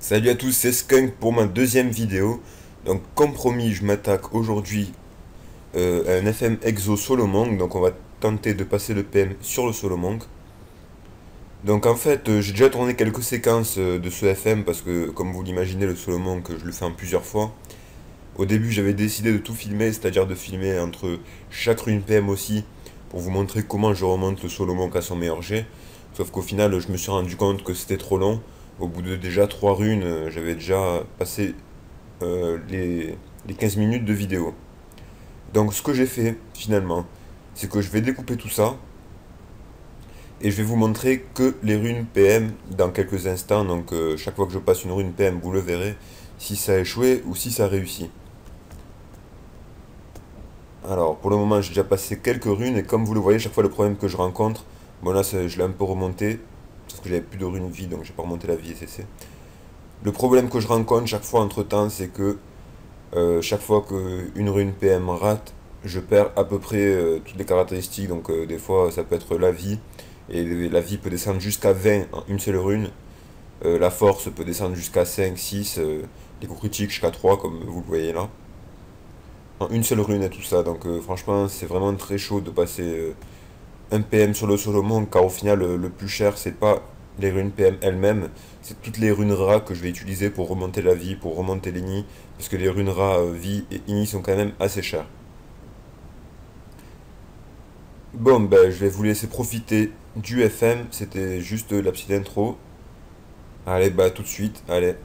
Salut à tous, c'est Skunk pour ma deuxième vidéo. Donc comme promis, je m'attaque aujourd'hui à un FM Exo Solomonk. Donc on va tenter de passer le PM sur le Solomonk. Donc en fait, j'ai déjà tourné quelques séquences de ce FM parce que comme vous l'imaginez, le Solomonk, je le fais en plusieurs fois. Au début, j'avais décidé de tout filmer, c'est-à-dire de filmer entre chaque rune PM aussi, pour vous montrer comment je remonte le Solomonk à son meilleur jet. Sauf qu'au final, je me suis rendu compte que c'était trop long. Au bout de déjà 3 runes, j'avais déjà passé les 15 minutes de vidéo. Donc ce que j'ai fait finalement, c'est que je vais découper tout ça et je vais vous montrer que les runes PM dans quelques instants. Donc chaque fois que je passe une rune PM, vous le verrez, si ça a échoué ou si ça a réussi. Alors pour le moment j'ai déjà passé quelques runes et comme vous le voyez, chaque fois le problème que je rencontre, bon là je l'ai un peu remonté, parce que j'avais plus de runes vie donc j'ai pas remonté la vie SCC. Le problème que je rencontre chaque fois entre temps, c'est que chaque fois qu'une rune PM rate, je perds à peu près toutes les caractéristiques. Donc des fois ça peut être la vie, et la vie peut descendre jusqu'à 20 en une seule rune. La force peut descendre jusqu'à 5, 6, les coups critiques jusqu'à 3 comme vous le voyez là. En une seule rune et tout ça. Donc franchement c'est vraiment très chaud de passer un PM sur le Solomon, car au final le plus cher c'est pas les runes PM elles-mêmes, c'est toutes les runes Ra que je vais utiliser pour remonter la vie, pour remonter les nids, parce que les runes Ra, vie et Ini sont quand même assez chères. Bon, ben je vais vous laisser profiter du FM, c'était juste la petite intro. Allez, bah tout de suite, allez.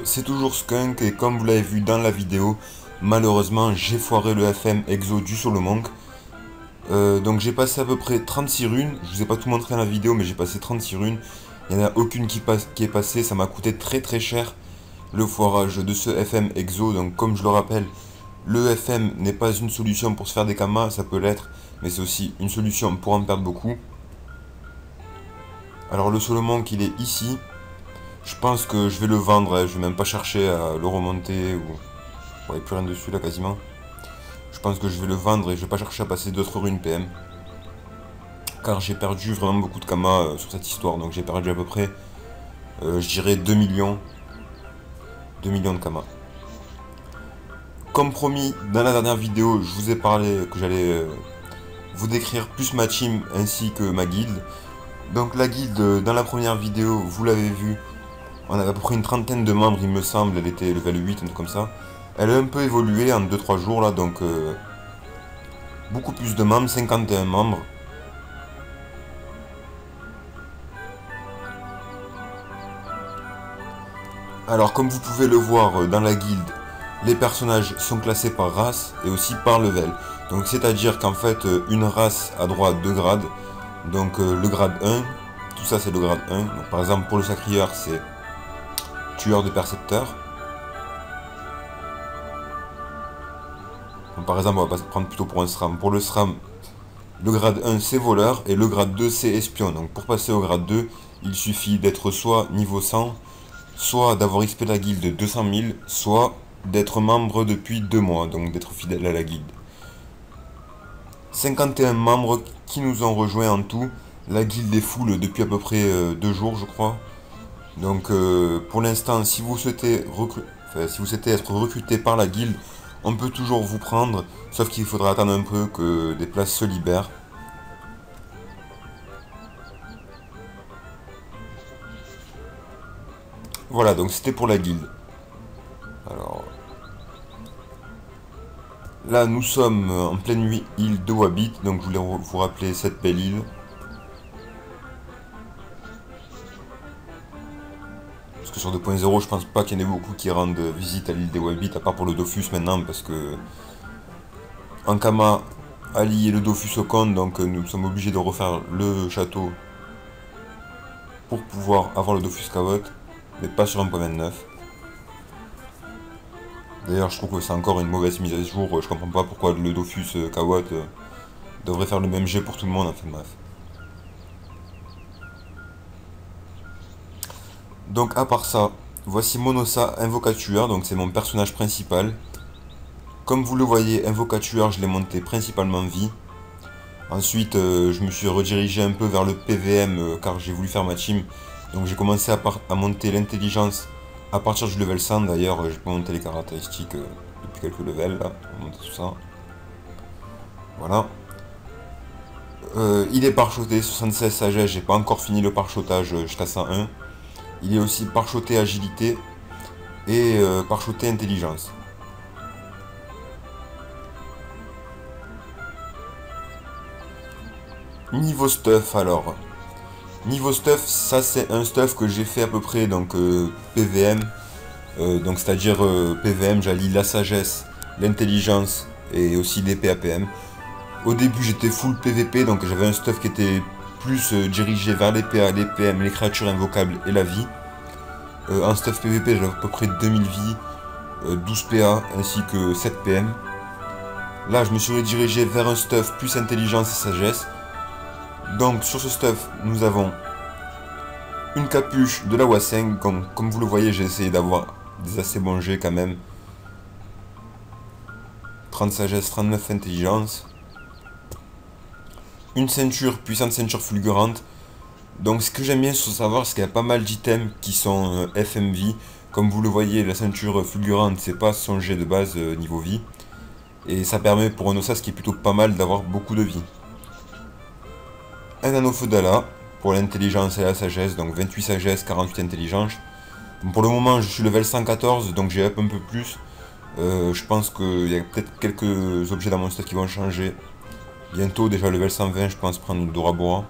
C'est toujours Skunk et comme vous l'avez vu dans la vidéo, malheureusement j'ai foiré le FM Exo du Solomonk. Donc j'ai passé à peu près 36 runes, je vous ai pas tout montré dans la vidéo mais j'ai passé 36 runes. Il n'y en a aucune qui est passée, ça m'a coûté très cher le foirage de ce FM Exo. Donc comme je le rappelle, le FM n'est pas une solution pour se faire des kamas, ça peut l'être, mais c'est aussi une solution pour en perdre beaucoup. Alors le Solomonk il est ici. Je pense que je vais le vendre, hein. Je vais même pas chercher à le remonter. Ou... il n'y a plus rien dessus là quasiment. Je pense que je vais le vendre et je vais pas chercher à passer d'autres runes PM. Car j'ai perdu vraiment beaucoup de Kama sur cette histoire. Donc j'ai perdu à peu près, je dirais 2 millions. 2 millions de Kama. Comme promis, dans la dernière vidéo, je vous ai parlé que j'allais vous décrire plus ma team ainsi que ma guilde. Donc la guilde, dans la première vidéo, vous l'avez vu, on avait à peu près une trentaine de membres, il me semble, elle était level 8, un truc comme ça. Elle a un peu évolué en 2-3 jours là, donc beaucoup plus de membres, 51 membres. Alors comme vous pouvez le voir dans la guilde, les personnages sont classés par race et aussi par level. Donc c'est à dire qu'en fait une race a droit à 2 grades. Donc le grade 1, tout ça c'est le grade 1. Donc, par exemple pour le sacrieur c'est tueur de percepteur. Donc, par exemple on va pas prendre plutôt pour un SRAM. Pour le SRAM, le grade 1 c'est voleur et le grade 2 c'est espion. Donc pour passer au grade 2, il suffit d'être soit niveau 100, soit d'avoir XP la guilde 200 000, soit d'être membre depuis 2 mois, donc d'être fidèle à la guilde. 51 membres qui nous ont rejoints en tout. La guilde est full depuis à peu près 2 jours je crois. Donc pour l'instant si vous souhaitez être recruté par la guilde, on peut toujours vous prendre. Sauf qu'il faudra attendre un peu que des places se libèrent. Voilà, donc c'était pour la guilde. Alors là nous sommes en pleine île de Wabit, donc je voulais vous rappeler cette belle île. Parce que sur 2.0 je pense pas qu'il y en ait beaucoup qui rendent visite à l'île de Wabit, à part pour le Dofus maintenant, parce que en Kama, Ali et le Dofus au compte, donc nous sommes obligés de refaire le château pour pouvoir avoir le Dofus Kawot, mais pas sur 1.29. D'ailleurs, je trouve que c'est encore une mauvaise mise à jour. Je comprends pas pourquoi le Dofus Kawot devrait faire le même jet pour tout le monde. Enfin bref. Donc à part ça, voici Monosa Invocatueur. Donc c'est mon personnage principal. Comme vous le voyez, Invocatueur, je l'ai monté principalement vie. Ensuite, je me suis redirigé un peu vers le PVM car j'ai voulu faire ma team. Donc j'ai commencé à monter l'intelligence à partir du level 100. D'ailleurs, j'ai pas monté les caractéristiques depuis quelques levels là, pour monter tout ça. Voilà. Il est parchoté 76 sagesse, j'ai pas encore fini le parchotage jusqu'à 101. Il est aussi parchoté agilité et parchoté intelligence. Niveau stuff alors. Niveau stuff, ça c'est un stuff que j'ai fait à peu près donc PVM. Donc c'est-à-dire PVM, j'allie la sagesse, l'intelligence et aussi l'épée APM. Au début j'étais full PVP, donc j'avais un stuff qui était plus dirigé vers les PA, les PM, les créatures invocables et la vie. En stuff PVP j'avais à peu près 2000 vies, 12 PA ainsi que 7 PM. Là je me suis redirigé vers un stuff plus intelligence et sagesse. Donc sur ce stuff nous avons une capuche de la Waseng. Comme vous le voyez, j'ai essayé d'avoir des assez bons jets quand même. 30 sagesse, 39 intelligence. Une ceinture, puissante ceinture fulgurante. Donc ce que j'aime bien savoir, c'est qu'il y a pas mal d'items qui sont FMV. Comme vous le voyez, la ceinture fulgurante, c'est pas son jet de base niveau vie. Et ça permet pour un Ossas qui est plutôt pas mal d'avoir beaucoup de vie. Un anneau Feudala pour l'intelligence et la sagesse, donc 28 sagesse, 48 intelligence. Donc pour le moment je suis level 114, donc j'ai up un peu plus. Je pense qu'il y a peut-être quelques objets dans mon stock qui vont changer. Bientôt déjà level 120, je pense prendre une Dora Bora.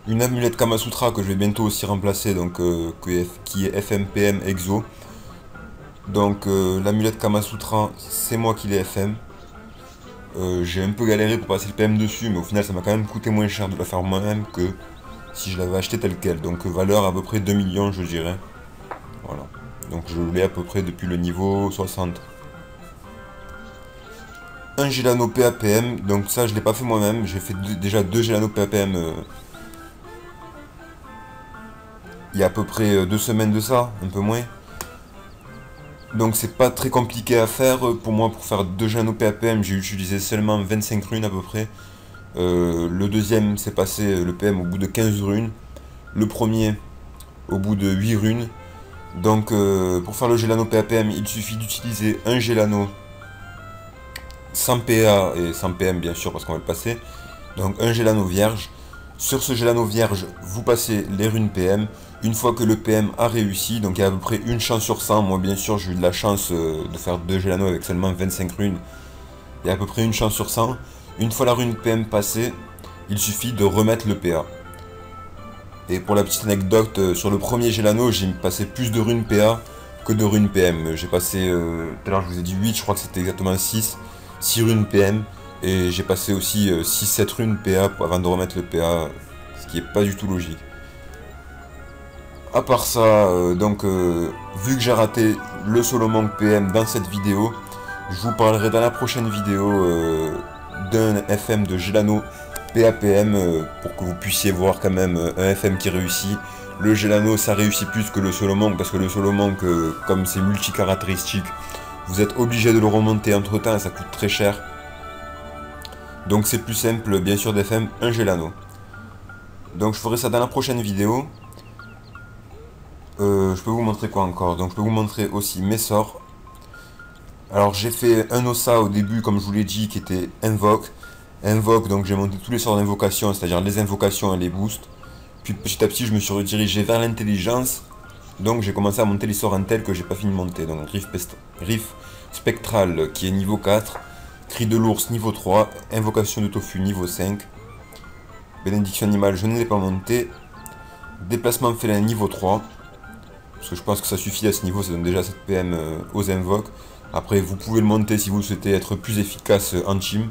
Une amulette Kamasutra que je vais bientôt aussi remplacer, donc qui est FMPM Exo. Donc l'amulette Kamasutra, c'est moi qui l'ai FM. J'ai un peu galéré pour passer le PM dessus, mais au final ça m'a quand même coûté moins cher de la faire moi-même que si je l'avais acheté tel quel. Donc valeur à peu près 2 millions je dirais. Voilà. Donc je l'ai à peu près depuis le niveau 60. Un Gelano PAPM, donc ça je l'ai pas fait moi-même, j'ai fait déjà 2 Gelano PAPM il y a à peu près 2 semaines de ça, un peu moins. Donc c'est pas très compliqué à faire pour moi. Pour faire 2 Gelano PAPM j'ai utilisé seulement 25 runes à peu près. Le deuxième s'est passé le PM au bout de 15 runes. Le premier au bout de 8 runes. Donc pour faire le Gelano PAPM il suffit d'utiliser un Gelano sans PA et sans PM bien sûr parce qu'on va le passer. Donc un Gelano vierge. Sur ce Gelano vierge, vous passez les runes PM. Une fois que le PM a réussi, donc il y a à peu près une chance sur 100. Moi bien sûr j'ai eu de la chance de faire 2 Gelano avec seulement 25 runes. Il y a à peu près une chance sur 100. Une fois la rune PM passée, il suffit de remettre le PA. Et pour la petite anecdote, sur le premier Gelano, j'ai passé plus de runes PA que de runes PM. J'ai passé, tout à l'heure je vous ai dit 8, je crois que c'était exactement 6 runes PM. Et j'ai passé aussi 6-7 runes PA avant de remettre le PA, ce qui est pas du tout logique. À part ça, vu que j'ai raté le solo monk PM dans cette vidéo, je vous parlerai dans la prochaine vidéo d'un FM de Gelano PAPM pour que vous puissiez voir quand même un FM qui réussit. Le Gelano ça réussit plus que le solo monk parce que le solo monk comme c'est multi-caractéristique, vous êtes obligé de le remonter entre temps et ça coûte très cher. Donc c'est plus simple bien sûr d'FM un Gelano. Donc je ferai ça dans la prochaine vidéo. Je peux vous montrer quoi encore? Donc je peux vous montrer aussi mes sorts. Alors j'ai fait un Ossa au début comme je vous l'ai dit qui était Invoke. Invoke, donc j'ai monté tous les sorts d'invocation, c'est-à-dire les invocations et les boosts. Puis petit à petit je me suis redirigé vers l'intelligence. Donc j'ai commencé à monter les sorts intel que j'ai pas fini de monter. Donc Riff Spectral qui est niveau 4. Cri de l'ours niveau 3. Invocation de tofu niveau 5. Bénédiction animale je ne l'ai pas monté. Déplacement félin niveau 3. Parce que je pense que ça suffit à ce niveau, ça donne déjà 7 PM aux invoques. Après vous pouvez le monter si vous souhaitez être plus efficace en team.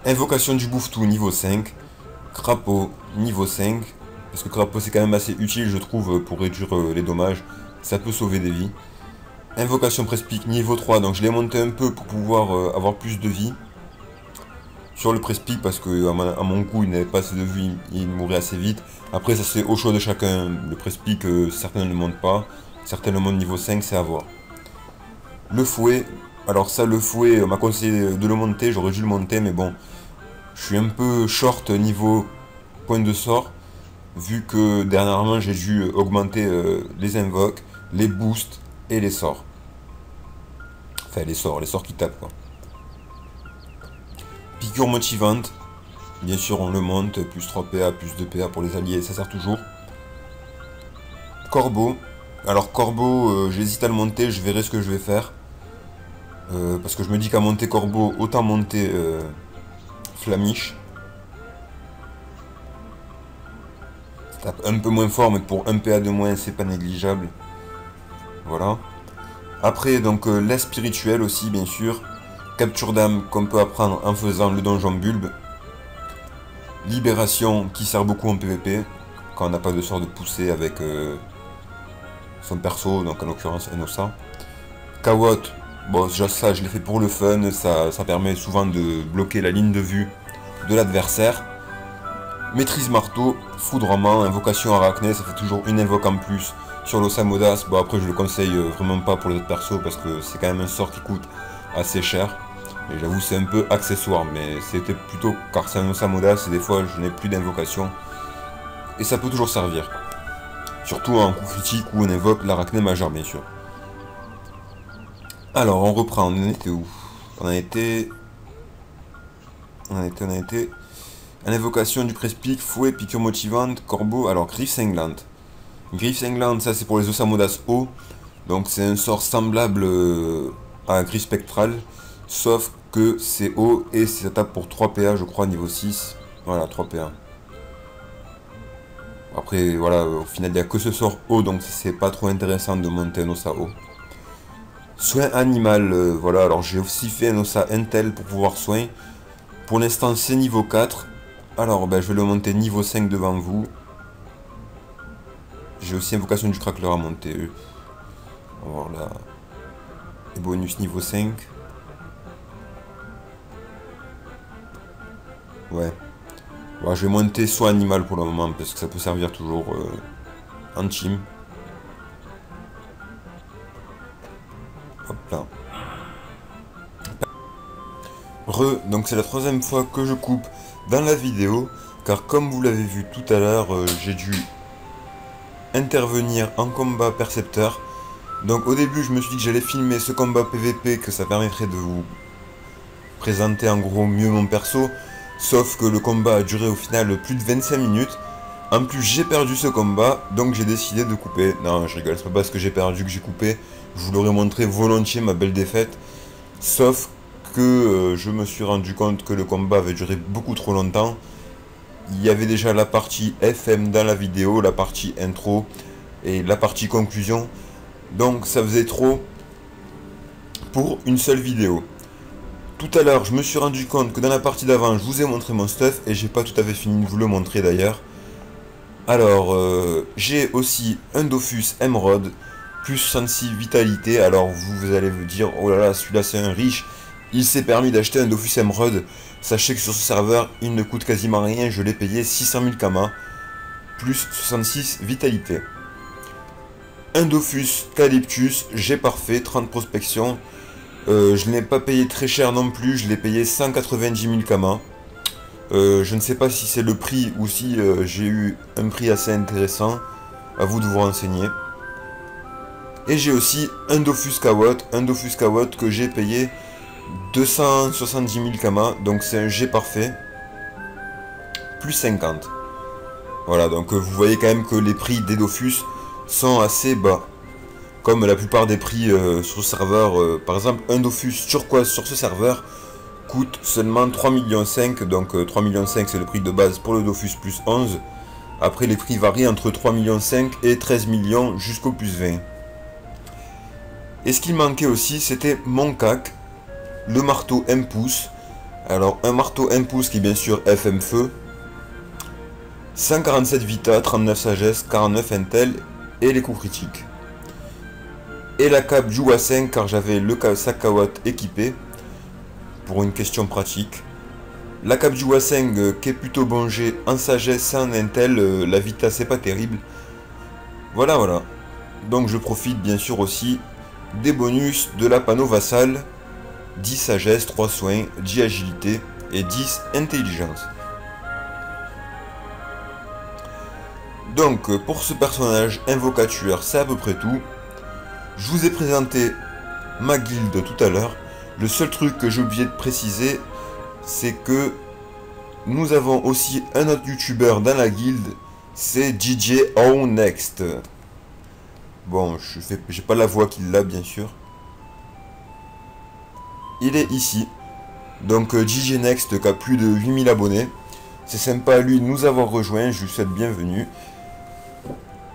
Invocation du bouffe-tout niveau 5. Crapaud niveau 5. Parce que crapaud c'est quand même assez utile je trouve pour réduire les dommages. Ça peut sauver des vies. Invocation presse-pique niveau 3. Donc je l'ai monté un peu pour pouvoir avoir plus de vie. Sur le presse-pique parce que à mon goût il n'avait pas assez de vie, il mourait assez vite. Après ça c'est au choix de chacun. Le presse-pique certains ne le montent pas. Certains le montent niveau 5, c'est à voir. Le fouet. Alors ça le fouet m'a conseillé de le monter. J'aurais dû le monter mais bon. Je suis un peu short niveau point de sort. Vu que dernièrement j'ai dû augmenter les invoques, les boosts et les sorts. Enfin les sorts qui tapent quoi. Piqûre motivante. Bien sûr on le monte, plus 3 PA, plus 2 PA pour les alliés, ça sert toujours. Corbeau. Alors Corbeau, j'hésite à le monter, je verrai ce que je vais faire. Parce que je me dis qu'à monter Corbeau, autant monter Flamiche. Ça tape un peu moins fort, mais pour 1 PA de moins, c'est pas négligeable. Voilà. Après, donc, l'aise spirituelle aussi, bien sûr. Capture d'âme qu'on peut apprendre en faisant le donjon bulbe. Libération qui sert beaucoup en PvP. Quand on n'a pas de sort de poussée avec son perso, donc en l'occurrence Enosa. Kawot, bon, déjà ça je l'ai fait pour le fun. Ça permet souvent de bloquer la ligne de vue de l'adversaire. Maîtrise marteau, foudrement, invocation arachné, ça fait toujours une invoque en plus sur l'Osamodas. Bon après je le conseille vraiment pas pour les autres persos parce que c'est quand même un sort qui coûte assez cher. Et j'avoue c'est un peu accessoire mais c'était plutôt car c'est un Osamodas et des fois je n'ai plus d'invocation. Et ça peut toujours servir. Surtout en coup critique où on invoque l'arachné majeur bien sûr. Alors on reprend, on en était où? On a été... En invocation du presse-pique, fouet, piqûre motivante, corbeau, alors griffe cinglante. Griffe cinglante, ça c'est pour les Osamodas haut. Donc c'est un sort semblable à griffe spectrale. Sauf que c'est haut et ça tape pour 3 PA je crois niveau 6. Voilà, 3P1. Après, voilà, au final, il n'y a que ce sort haut, donc c'est pas trop intéressant de monter un ossa haut. Soin animal, voilà, alors j'ai aussi fait un ossa intel pour pouvoir soin. Pour l'instant, c'est niveau 4. Alors, ben, je vais le monter niveau 5 devant vous. J'ai aussi invocation du crackler à monter. On va voir là. Et bonus niveau 5. Ouais. Bon, je vais monter soin animal pour le moment, parce que ça peut servir toujours en team. Hop là. Donc c'est la troisième fois que je coupe dans la vidéo, car comme vous l'avez vu tout à l'heure, j'ai dû intervenir en combat percepteur. Donc au début je me suis dit que j'allais filmer ce combat PVP, que ça permettrait de vous présenter en gros mieux mon perso, sauf que le combat a duré au final plus de 25 minutes. En plus j'ai perdu ce combat, donc j'ai décidé de couper. Non, je rigole, c'est pas parce que j'ai perdu que j'ai coupé, je vous l'aurais montré volontiers ma belle défaite, sauf que je me suis rendu compte que le combat avait duré beaucoup trop longtemps. Il y avait déjà la partie FM dans la vidéo, la partie intro et la partie conclusion. Donc ça faisait trop pour une seule vidéo. Tout à l'heure, je me suis rendu compte que dans la partie d'avant, je vous ai montré mon stuff et j'ai pas tout à fait fini de vous le montrer d'ailleurs. Alors, j'ai aussi un Dofus Emerald, plus 66 vitalité. Alors vous allez vous dire, oh là là, celui-là c'est un riche. Il s'est permis d'acheter un Dofus Emerald. Sachez que sur ce serveur, il ne coûte quasiment rien. Je l'ai payé 600 000 Kama, plus 66 vitalité. Un Dofus Calyptus, j'ai parfait, 30 prospection. Je ne l'ai pas payé très cher non plus, je l'ai payé 190 000 Kama. Je ne sais pas si c'est le prix ou si j'ai eu un prix assez intéressant. À vous de vous renseigner. Et j'ai aussi un Dofus Kawot que j'ai payé 270 000 Kama, donc c'est un G parfait, plus 50. Voilà, donc vous voyez quand même que les prix des Dofus sont assez bas. Comme la plupart des prix sur le serveur, par exemple un Dofus turquoise sur ce serveur coûte seulement 3,5 millions, donc 3,5 millions c'est le prix de base pour le Dofus plus 11. Après les prix varient entre 3,5 millions et 13 millions jusqu'au plus 20. Et ce qu'il manquait aussi c'était mon cac, le marteau 1 pouce. Alors un marteau 1 pouce qui bien sûr FM feu, 147 vita, 39 sagesse, 49 intel et les coups critiques. Et la cape du Wa5 car j'avais le Sakawat équipé pour une question pratique. La cape du Wa5 qui est plutôt bon G en sagesse et en intel, la vita c'est pas terrible. Voilà voilà. Donc je profite bien sûr aussi des bonus de la panneau vassal, 10 sagesse, 3 soins, 10 agilité et 10 intelligence. Donc pour ce personnage invocateur c'est à peu près tout. Je vous ai présenté ma guilde tout à l'heure. Le seul truc que j'ai oublié de préciser, c'est que nous avons aussi un autre youtubeur dans la guilde, c'est DJ Oh Next. Bon, j'ai pas la voix qu'il a bien sûr. Il est ici. Donc DJ Next qui a plus de 8000 abonnés. C'est sympa à lui de nous avoir rejoint, je lui souhaite bienvenue.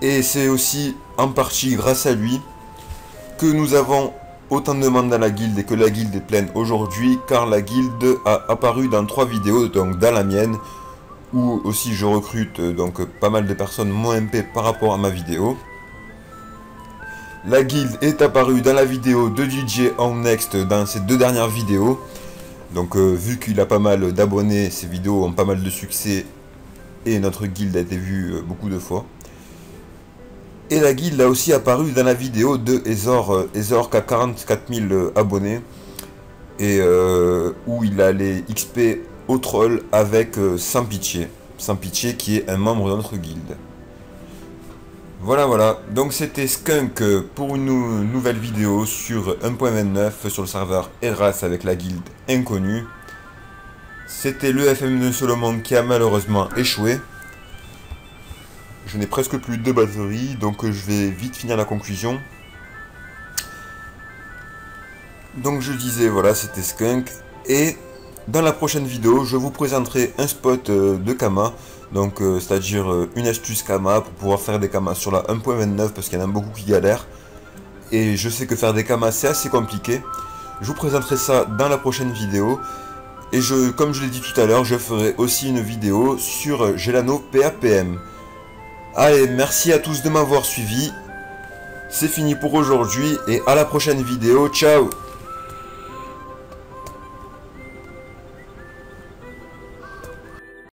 Et c'est aussi en partie grâce à lui que nous avons autant de monde dans la guilde et que la guilde est pleine aujourd'hui, car la guilde a apparu dans 3 vidéos, donc dans la mienne, où aussi je recrute donc pas mal de personnes moins MP par rapport à ma vidéo. La guilde est apparue dans la vidéo de DJ On Next dans ces 2 dernières vidéos. Donc vu qu'il a pas mal d'abonnés, ces vidéos ont pas mal de succès et notre guilde a été vue beaucoup de fois. Et la guilde a aussi apparu dans la vidéo de Ezor, Ezor qui a 44 000 abonnés, et où il a les XP au troll avec Sans Pitié. Sans Pitié qui est un membre de notre guilde. Voilà, voilà. Donc c'était Skunk pour une nouvelle vidéo sur 1.29 sur le serveur Eras avec la guilde inconnue. C'était le FM de Solomon qui a malheureusement échoué. Je n'ai presque plus de batterie, donc je vais vite finir la conclusion. Donc je disais, voilà, c'était Skunk. Et dans la prochaine vidéo, je vous présenterai un spot de Kama. Donc, c'est-à-dire une astuce Kama pour pouvoir faire des Kamas sur la 1.29 parce qu'il y en a beaucoup qui galèrent. Et je sais que faire des Kamas c'est assez compliqué. Je vous présenterai ça dans la prochaine vidéo. Et comme je l'ai dit tout à l'heure, je ferai aussi une vidéo sur Gelano PAPM. Allez, merci à tous de m'avoir suivi. C'est fini pour aujourd'hui et à la prochaine vidéo. Ciao!